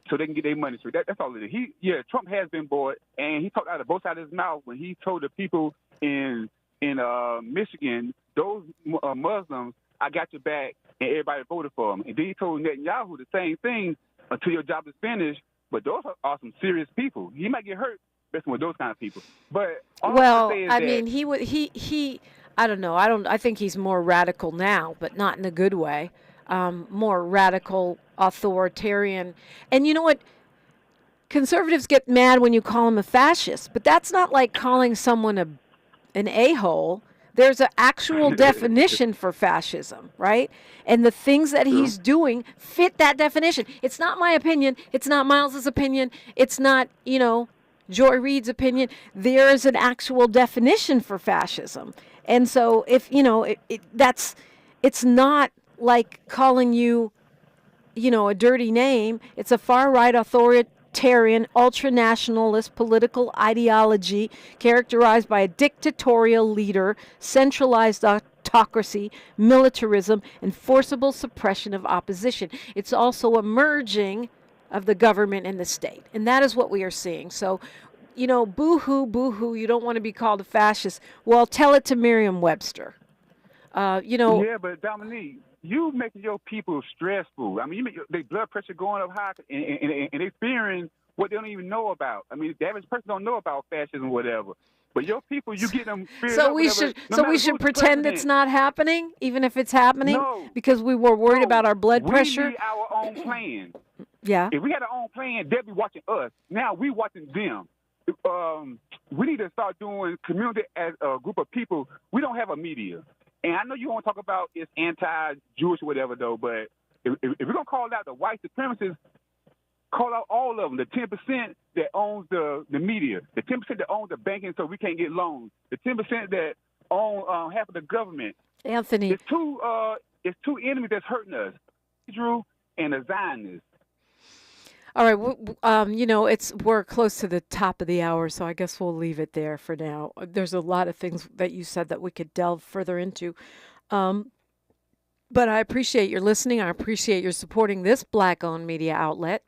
so they can get their money straight. That's all it is. Trump has been bought, and he talked out of both sides of his mouth when he told the people in Michigan, those Muslims, I got your back, and everybody voted for him. And then he told Netanyahu the same thing until your job is finished. But those are some serious people. He might get hurt messing with those kind of people. But I don't know. I think he's more radical now, but not in a good way. More radical, authoritarian. And you know what? Conservatives get mad when you call him a fascist, but that's not like calling someone an a-hole. There's an actual definition for fascism, right? And the things that he's doing fit that definition. It's not my opinion. It's not Miles's opinion. It's not, Joy Reid's opinion. There is an actual definition for fascism. And so if, it's not like calling you, a dirty name. It's a far-right authoritarian, ultra-nationalist political ideology characterized by a dictatorial leader, centralized autocracy, militarism, and forcible suppression of opposition. It's also a merging of the government and the state. And that is what we are seeing. So, boo-hoo, boo-hoo, you don't want to be called a fascist. Well, tell it to Merriam-Webster. Yeah, but Dominique, you making your people stressful. I mean, you make their blood pressure going up high, and they fearing what they don't even know about. I mean, the average person don't know about fascism or whatever. But your people, you get them. So we should pretend it's not happening, even if it's happening, No. because we were worried about our blood We pressure. need our own plan. Yeah. If we had our own plan, they'd be watching us. Now we watching them. We need to start doing community as a group of people. We don't have a media. And I know you want to talk about it's anti-Jewish or whatever, though, but if we're going to call out the white supremacists, call out all of them, the 10% that owns the media, the 10% that owns the banking so we can't get loans, the 10% that own half of the government. Anthony. It's two enemies that's hurting us, Israel and the Zionists. All right, we're close to the top of the hour, so I guess we'll leave it there for now. There's a lot of things that you said that we could delve further into. But I appreciate your listening. I appreciate your supporting this Black-owned media outlet,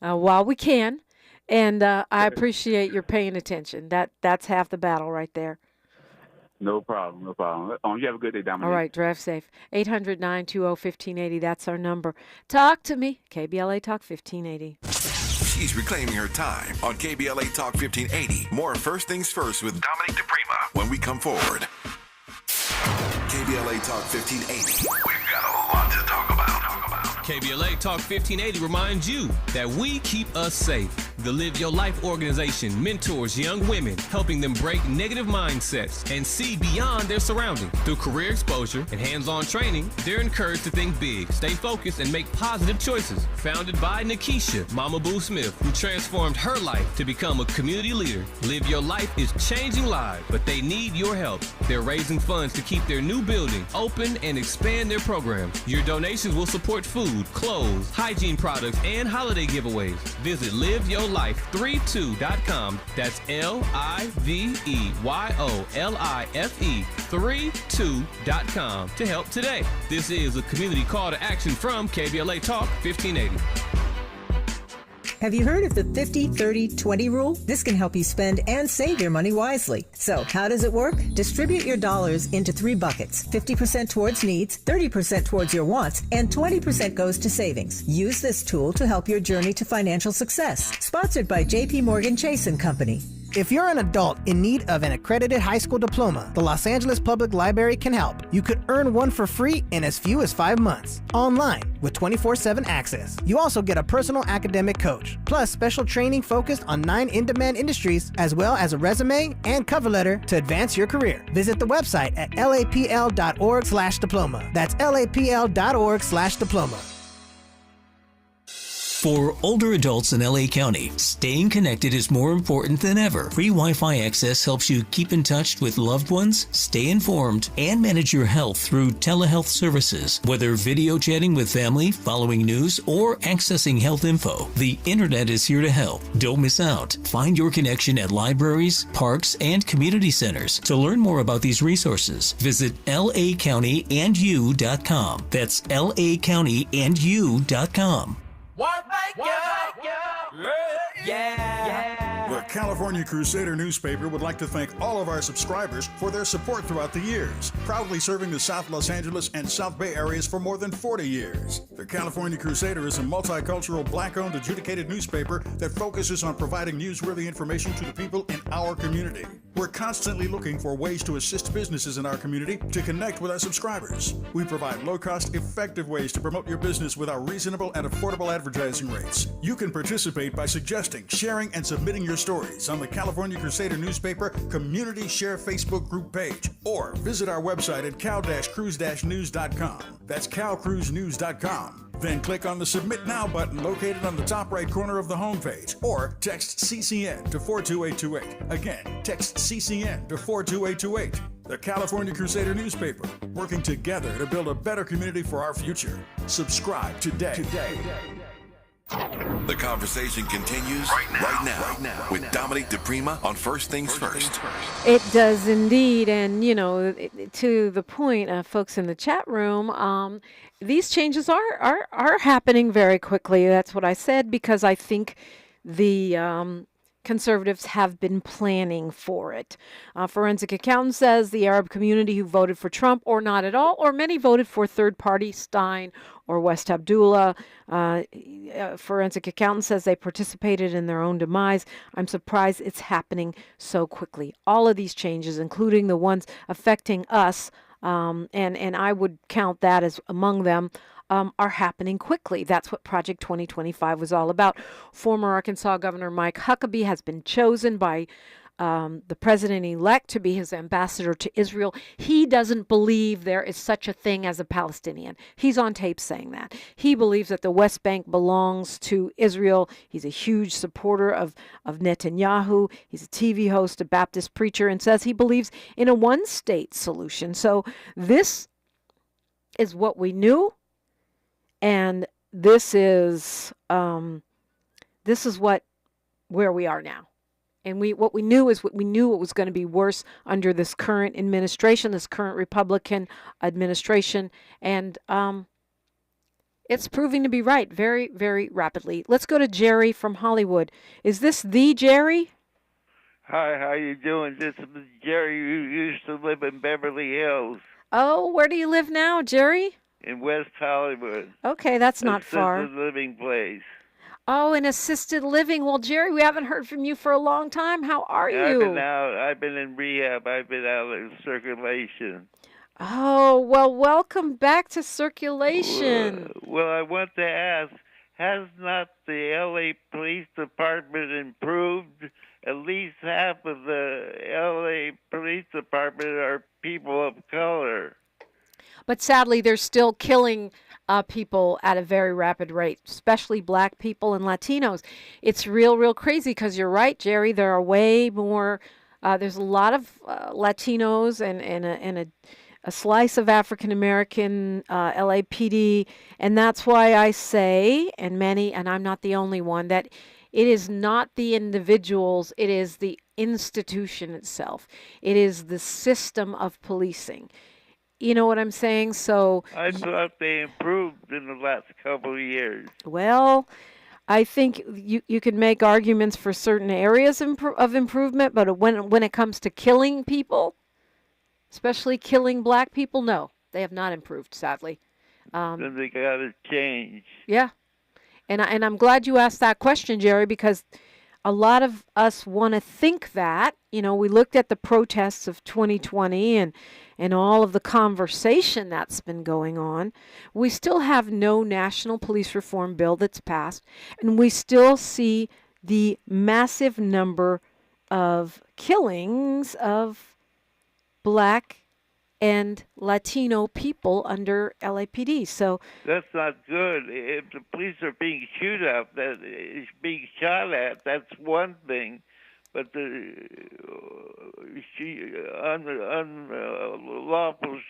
while we can. And I appreciate your paying attention. That's half the battle right there. No problem. You have a good day, Dominique. All right, drive safe. 800-920-1580, that's our number. Talk to me, KBLA Talk 1580. She's reclaiming her time on KBLA Talk 1580. More First Things First with Dominique DiPrima when we come forward. KBLA Talk 1580. We've got a lot to talk about. KBLA Talk 1580 reminds you that we keep us safe. The Live Your Life organization mentors young women, helping them break negative mindsets and see beyond their surroundings. Through career exposure and hands-on training, they're encouraged to think big, stay focused, and make positive choices. Founded by Nikisha Mama Boo Smith, who transformed her life to become a community leader. Live Your Life is changing lives, but they need your help. They're raising funds to keep their new building open and expand their programs. Your donations will support food, clothes, hygiene products, and holiday giveaways. Visit liveyourlife32.com. That's LIVEYOLIFE32.com to help today. This is a community call to action from KBLA Talk 1580. Have you heard of the 50-30-20 rule? This can help you spend and save your money wisely. So, how does it work? Distribute your dollars into 3 buckets. 50% towards needs, 30% towards your wants, and 20% goes to savings. Use this tool to help your journey to financial success. Sponsored by J.P. Morgan Chase & Company. If you're an adult in need of an accredited high school diploma, the Los Angeles Public Library can help. You could earn one for free in as few as 5 months, online with 24/7 access. You also get a personal academic coach, plus special training focused on 9 in-demand industries, as well as a resume and cover letter to advance your career. Visit the website at lapl.org/diploma. That's lapl.org/diploma. For older adults in LA County, staying connected is more important than ever. Free Wi-Fi access helps you keep in touch with loved ones, stay informed, and manage your health through telehealth services. Whether video chatting with family, following news, or accessing health info, the internet is here to help. Don't miss out. Find your connection at libraries, parks, and community centers. To learn more about these resources, visit lacountyandU.com. That's lacountyandU.com. The California Crusader newspaper would like to thank all of our subscribers for their support throughout the years, proudly serving the South Los Angeles and South Bay areas for more than 40 years. The California Crusader is a multicultural, Black-owned, adjudicated newspaper that focuses on providing newsworthy information to the people in our community. We're constantly looking for ways to assist businesses in our community to connect with our subscribers. We provide low-cost, effective ways to promote your business with our reasonable and affordable advertising rates. You can participate by suggesting, sharing, and submitting your stories on the California Crusader newspaper Community Share Facebook group page, or visit our website at cal-cruise-news.com. That's calcruisenews.com. Then click on the Submit Now button located on the top right corner of the homepage, or text CCN to 42828. Again, text CCN to 42828. The California Crusader newspaper, working together to build a better community for our future. Subscribe today. The conversation continues right now with Dominique DiPrima on First Things First. It does indeed. And, to the point, folks in the chat room, these changes are happening very quickly. That's what I said, because I think the conservatives have been planning for it. Forensic Accountant says the Arab community who voted for Trump or not at all, or many voted for third party Stein or West Abdullah. Forensic accountant says they participated in their own demise. I'm surprised it's happening so quickly. All of these changes, including the ones affecting us, and I would count that as among them, are happening quickly. That's what Project 2025 was all about. Former Arkansas Governor Mike Huckabee has been chosen by the president-elect to be his ambassador to Israel. He doesn't believe there is such a thing as a Palestinian. He's on tape saying that. He believes that the West Bank belongs to Israel. He's a huge supporter of Netanyahu. He's a TV host, a Baptist preacher, and says he believes in a one-state solution. So this is what we knew, and this is where we are now. And what we knew it was going to be worse under this current administration, this current Republican administration, and it's proving to be right very, very rapidly. Let's go to Jerry from Hollywood. Is this the Jerry? Hi, how you doing? This is Jerry who used to live in Beverly Hills. Oh, where do you live now, Jerry? In West Hollywood. Okay, that's not far. Assisted living place. Oh, in assisted living. Well, Jerry, we haven't heard from you for a long time. How are you? I've been in rehab. I've been out of circulation. Oh, well, welcome back to circulation. Well, I want to ask, has not the LA Police Department improved? At least half of the LA Police Department are people of color. But sadly, they're still killing people at a very rapid rate, especially black people and Latinos. It's real crazy because you're right, Jerry. There are way more. There's a lot of Latinos and a slice of African American LAPD, and that's why I say, and I'm not the only one, that it is not the individuals, it is the institution itself. It is the system of policing. You know what I'm saying? So I thought they improved in the last couple of years. Well, I think you could make arguments for certain areas of improvement, but when it comes to killing people, especially killing black people, no, they have not improved, sadly. Then they got to change. Yeah, and I'm glad you asked that question, Jerry, because a lot of us want to think that. You know, we looked at the protests of 2020 and all of the conversation that's been going on. We still have no national police reform bill that's passed, and we still see the massive number of killings of black and Latino people under LAPD. So that's not good. If the police are being shot at, that's one thing. But the unlawful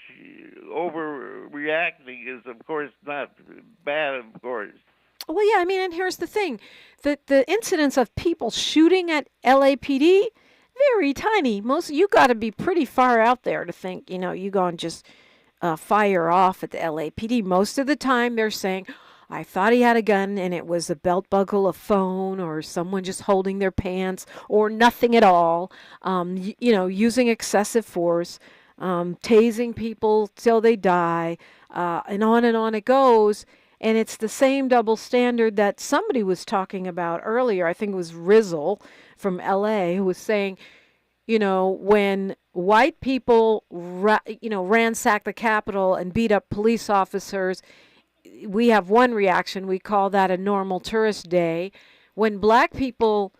overreacting is, of course, not bad, of course. Well, yeah, I mean, and here's the thing. The incidence of people shooting at LAPD, very tiny. You got to be pretty far out there to think, you go and just fire off at the LAPD. Most of the time they're saying, I thought he had a gun and it was a belt buckle, a phone, or someone just holding their pants, or nothing at all. Using excessive force, tasing people till they die, and on it goes. And it's the same double standard that somebody was talking about earlier. I think it was Rizzle from LA who was saying, when white people, ransack the Capitol and beat up police officers, we have one reaction. We call that a normal tourist day. When black people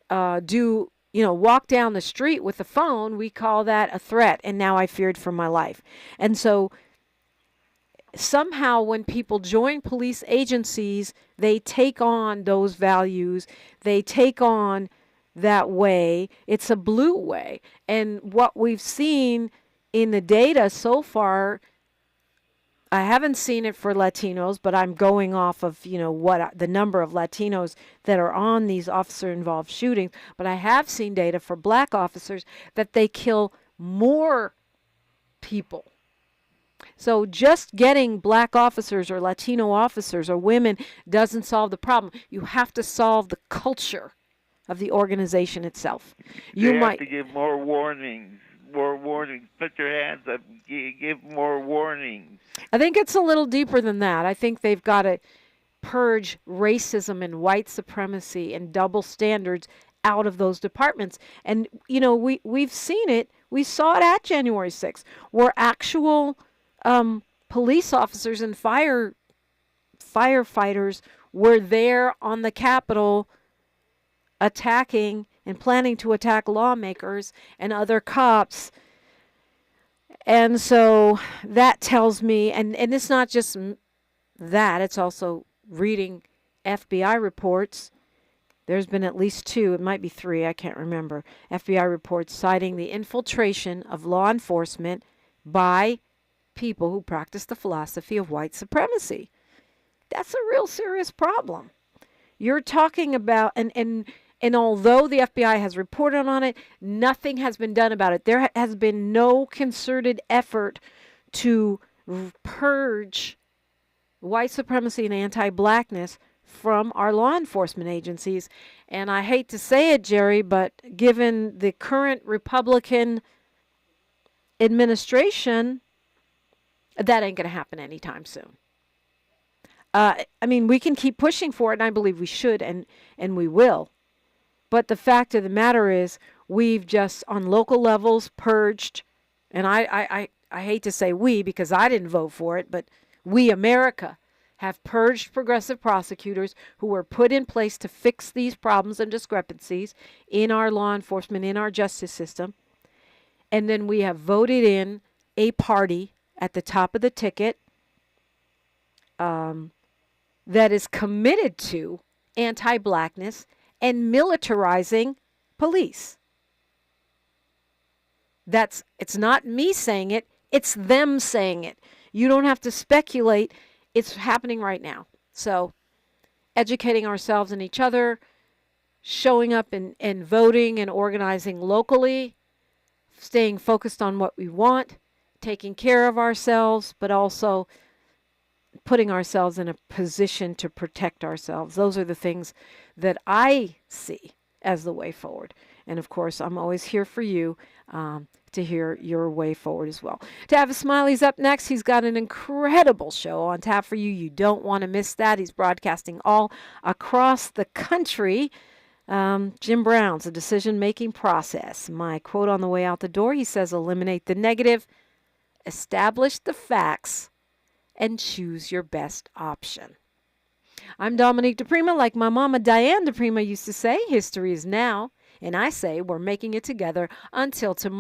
walk down the street with a phone, we call that a threat. And now I feared for my life. And so somehow when people join police agencies, they take on those values. They take on that way. It's a blue way. And what we've seen in the data so far, I haven't seen it for Latinos, but I'm going off of, what the number of Latinos that are on these officer-involved shootings. But I have seen data for black officers that they kill more people. So just getting black officers or Latino officers or women doesn't solve the problem. You have to solve the culture of the organization itself. You have to give more warnings. Put your hands up. Give more warnings. I think it's a little deeper than that. I think they've got to purge racism and white supremacy and double standards out of those departments. And, we've seen it. We saw it at January 6th, where actual police officers and firefighters were there on the Capitol attacking and planning to attack lawmakers and other cops. And so that tells me, and it's not just that, it's also reading FBI reports. There's been at least 2, it might be 3, I can't remember, FBI reports citing the infiltration of law enforcement by people who practice the philosophy of white supremacy. That's a real serious problem. You're talking about, and although the FBI has reported on it, nothing has been done about it. There has been no concerted effort to purge white supremacy and anti-blackness from our law enforcement agencies. And I hate to say it, Jerry, but given the current Republican administration, that ain't going to happen anytime soon. We can keep pushing for it, and I believe we should, and we will. But the fact of the matter is, we've just, on local levels, purged, and I hate to say we, because I didn't vote for it, but we, America, have purged progressive prosecutors who were put in place to fix these problems and discrepancies in our law enforcement, in our justice system. And then we have voted in a party at the top of the ticket that is committed to anti-blackness and militarizing police. It's not me saying it, it's them saying it. You don't have to speculate. It's happening right now. So educating ourselves and each other, showing up and voting and organizing locally, staying focused on what we want, taking care of ourselves, but also putting ourselves in a position to protect ourselves. Those are the things that I see as the way forward. And of course, I'm always here for you to hear your way forward as well. Tavis Smiley's up next. He's got an incredible show on tap for you. You don't want to miss that. He's broadcasting all across the country. Jim Brown's The Decision-Making Process. My quote on the way out the door, he says, eliminate the negative, establish the facts, and choose your best option. I'm Dominique DiPrima. Like my mama Diane DiPrima used to say, history is now. And I say we're making it together until tomorrow.